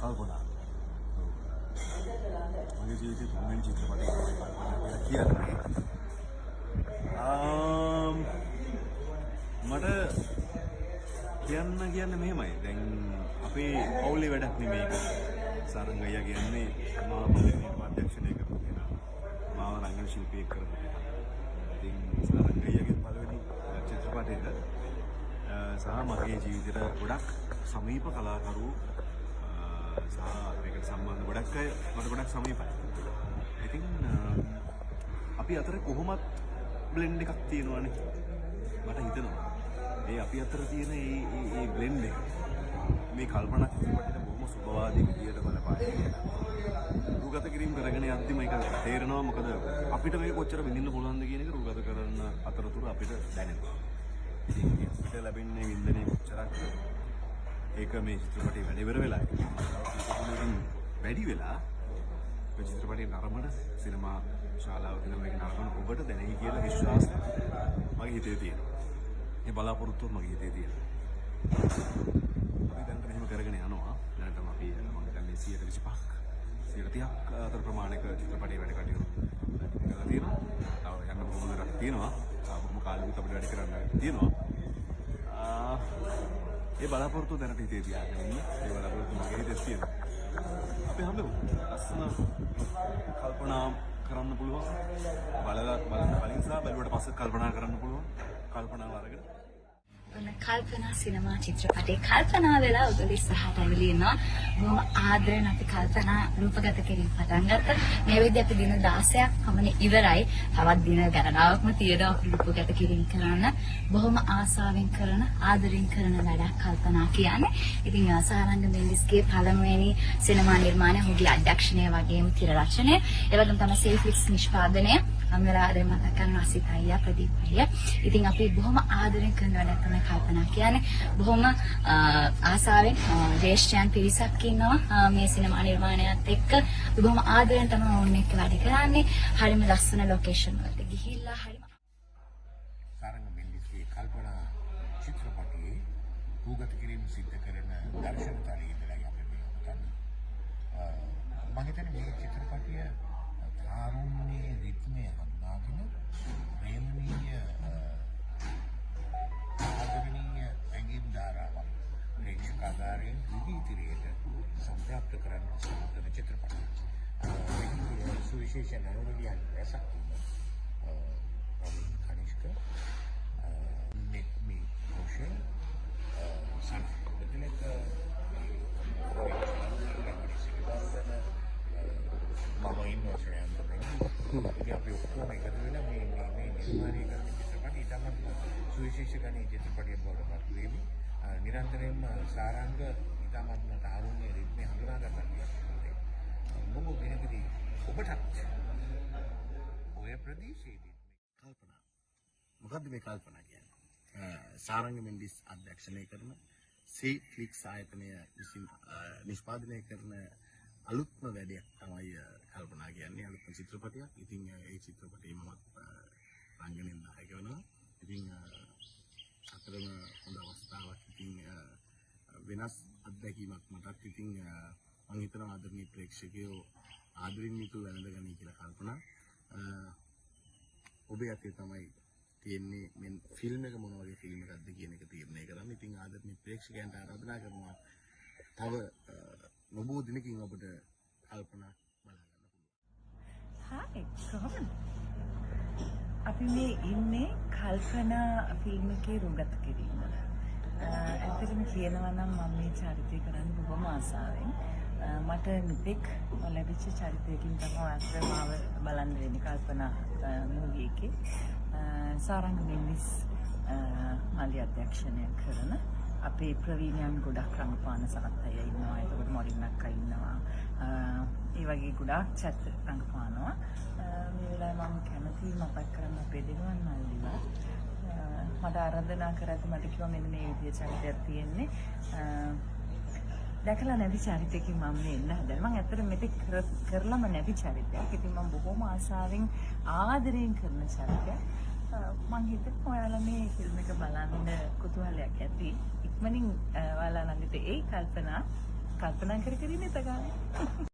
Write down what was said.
කල්පනා. මගේ ජීවිතේ තුන්වෙනි චිත්‍රපටය කල්පනා කියලා කියන්නේ. මට කියන්න මෙහෙමයි. දැන් අපේ පවුලේ වැඩක් නෙමෙයි ඒක. සාරංග අයියා කියන්නේ මා පළවෙනි අධ්‍යක්ෂණය කරපු කෙනා. මාව රංගන ශිල්පියෙක් කරපු කෙනා. ඉතින් සාරංග අයියාගේ පළවෙනි චිත්‍රපටයක සහ මගේ ජීවිතේට ගොඩක් සමීප කලාකරු සහ මේකට සම්බන්ධ ගොඩක් අය මට ගොඩක් සමීපයි. ඉතින් අපි අතර කොහොමත් බ්ලෙන්ඩ් එකක් තියෙනවානේ. මට හිතෙනවා ඒ අපි අතර තියෙන ඒ බ්ලෙන්ඩ් එක මේ කල්පනා චිත්‍රපටයට බොහොම සුබවාදී විදියට බලපායි. රූගත කිරීම කරගෙන යද්දිම ඒක තේරෙනවා. මොකද අපිට මේක කොච්චර විඳින්න පුළුවන්ද කියන එක රූගත කරන අතරතුර අපිට දැනෙනවා. ඉතින් අපිට ලැබෙන්නේ වින්දනයේ කොච්චරක් ඒක මේ චිත්‍රපටයේ වැඩ ඉවර වෙලා වැඩි වෙලා මේ චිත්‍රපටයේ නරඹන සිනමා ශාලාව කියන මේක නරඹන ඔබට දැනෙයි කියලා විශ්වාසය මගේ හිතේ තියෙනවා. ඒ බලාපොරොත්තුව මගේ හිතේ තියෙනවා. අපි දැන් මෙහෙම කරගෙන යනවා. දැනටම අපි මම හිතන්නේ 125ක් 130ක් අතර ප්‍රමාණයක චිත්‍රපටයේ වැඩ කටයුතු කරලා තියෙනවා. තව යන්න බොහොම දරක් තියෙනවා. බොහොම කාලෙකට අපිට වැඩ කරන්න තියෙනවා. ඒ බලාපොරොත්තුව දැනට හිතේ තියාගෙන ඉන්න. ඒ බලාපොරොත්තුව මගේ හිතේ තියෙනවා. අපි හැමෝම ලස්සන කල්පනා කරන්න පුළුවන්. බලන්න කලින් සහ බැලුවට පස්සේ කල්පනා කරන්න පුළුවන්. කල්පනාව අරගෙන කල්පනා සිනමා චිත්‍රපටයේ කල්පනා වෙලා උදලි සහට ඇවිල්ලා ඉන්නවා. බොහොම ආදරෙන් අපි කල්පනා රූපගත කිරීම පටන් ගත්තා. මේ වෙද්දී අපි දින 16ක් පමණ ඉවරයි. තවත් දින ගණනාවක්ම තියෙනවා අපි රූපගත කිරීම කරන්න. බොහොම ආසාවෙන් කරන ආදරෙන් කරන වැඩක් කල්පනා කියන්නේ. ඉතින් සාරංග මෙන්ඩිස්ගේ පළමුවෙනි සිනමා නිර්මාණය ඔහුගේ අධ්‍යක්ෂණය වගේම තිර රචනය. ඒ වගේම තමයි සේෆ්ලික්ස් නිෂ්පාදනය. අමරාදේ මතක කරන අසිත අයියා ප්‍රදීප් අයියා. ඉතින් අපි බොහොම ආදරෙන් කරන වැඩක් තමයි කල්පනා කියන්නේ. බොහොම ආසාවෙන් ජේෂ්ඨයන් පිරිසක් ඉන්නවා මේ සිනමා නිර්මාණයත් එක්ක. බොහොම ආදරෙන් තමයි ඕන් එක්ක වැඩ කරන්නේ. හරිම ලස්සන ලොකේෂන් වලට ගිහිල්ලා හරිම සාරංග මෙන්ඩිස්ගේ කල්පනා චිත්‍රපටයේ රූගත කිරීම සිද්ධ කරන දර්ශන තලයේ ඉඳලා අපි මේ මම හිතන්නේ මේ චිත්‍රපටය තාරුණ්‍යයේ රිද්මය හඳුනාගෙන ප්‍රේමණීය ආදරණීය ඇඟින් ධාරාවක් ප්‍රේක්ෂකාගාරයෙන් විවිධ සම්ප්‍රාප්ත කරන්න සමර්ථන චිත්‍රපටයක්. මේකේ සුවිශේෂ නළුනියන් රසක් තියෙනවා. කනිෂ්ක මේ කෝෂේ සංස්කෘතික මම ඉන්නවා ඉතින් අපි ඔක්කොම එකතු වෙලා මේ නිර්මාණය කරන චිත්‍රපටය ඉතාමත් සුවිශේෂ ගණයේ චිත්‍රපටයක් බවට පත් වෙමි. නිරන්තරයෙන්ම සාරංග ඉතාමත්ම තාරුණ්‍ය රිද්මය හඳුනා ගන්න තියෙනවා. මොකද වෙනකදී ඔබටත් ඔය ප්‍රදේශයේදී කල්පනා මොකද්ද මේ කල්පනා කියන්නේ? සාරංග මෙන්ඩිස් අධ්‍යක්ෂණය කරන සේෆ්ලික්ස් ආයතනය විසින් නිෂ්පාදනය කරන අලුත්ම වැඩයක් තමයි කල්පනා කියන්නේ. අලුත්ම චිත්‍රපටයක්. ඉතින් ඒ චිත්‍රපටයේ මමත් රංගනෙන් නායක වෙනවා. ඉතින් අතරම හොඳ අවස්ථාවක්. ඉතින් වෙනස් අත්දැකීමක් මටත්. ඉතින් මම හිතනවා ආදරණීය ප්‍රේක්ෂකයෝ ආදරින් යුතුව වැළඳගනි කියලා කල්පනා. ඔබේ අතේ තමයි තියෙන්නේ මේ ෆිල්ම් එක මොන වගේ ෆිල්ම් එකක්ද කියන එක තීරණය කරන්න. ඉතින් ආදරණීය ප්‍රේක්ෂකයන්ට ආරාධනා කරනවා තව නොබෝ දිනකින් ඔබට කල්පනා බලා ගන්න පුළුවන්. හායි කොහොමද? අපි මේ ඉන්නේ කල්පනා ෆිල්ම් එකේ රූගත කිරීම. ඇත්තටම කියනවා නම් මම මේ චරිතය කරන්න බොහොම ආසාවෙන්. මට මෙතෙක් ලැබිච්ච චරිතයකින් තමයි අත්මාව බලන්න වෙන්නේ කල්පනා මූවි එකේ. සාරංග මෙන්ඩිස් මල්ලි අධ්‍යක්ෂණය කරන අපේ ප්‍රවීණයන් ගොඩක් රංගපාන සහත්තය ඉන්නවා. එතකොට මොරින් අක්කා ඉන්නවා. ඒ වගේ ගොඩක් චරිත රංගපානවා. මේ වෙලාවේ මම කැමතියි මතක් කරන්න අපේ දෙනුවන් මල්ලිලා. මට ආරාධනා කරද්දි මට කිව්වා මෙන්න මේ විදිහේ චරිතයක් තියෙන්නේ. දැකලා නැති චරිතයකින් මම මේ එන්න හදලා. මම ඇත්තට මෙතෙක් කරලම නැති චරිතයක්. ඉතින් මම බොහොම ආසාවෙන් ආදරයෙන් කරන චරිතයක්. මම හිතුවා ඔයාලා මේ ෆිල්ම් එක බලන්න කුතුහලයක් ඇති. ඉක්මනින් ඔයාලා ළඟට ඒ කල්පනා කල්පනා කර කර ඉන්න තගානේ.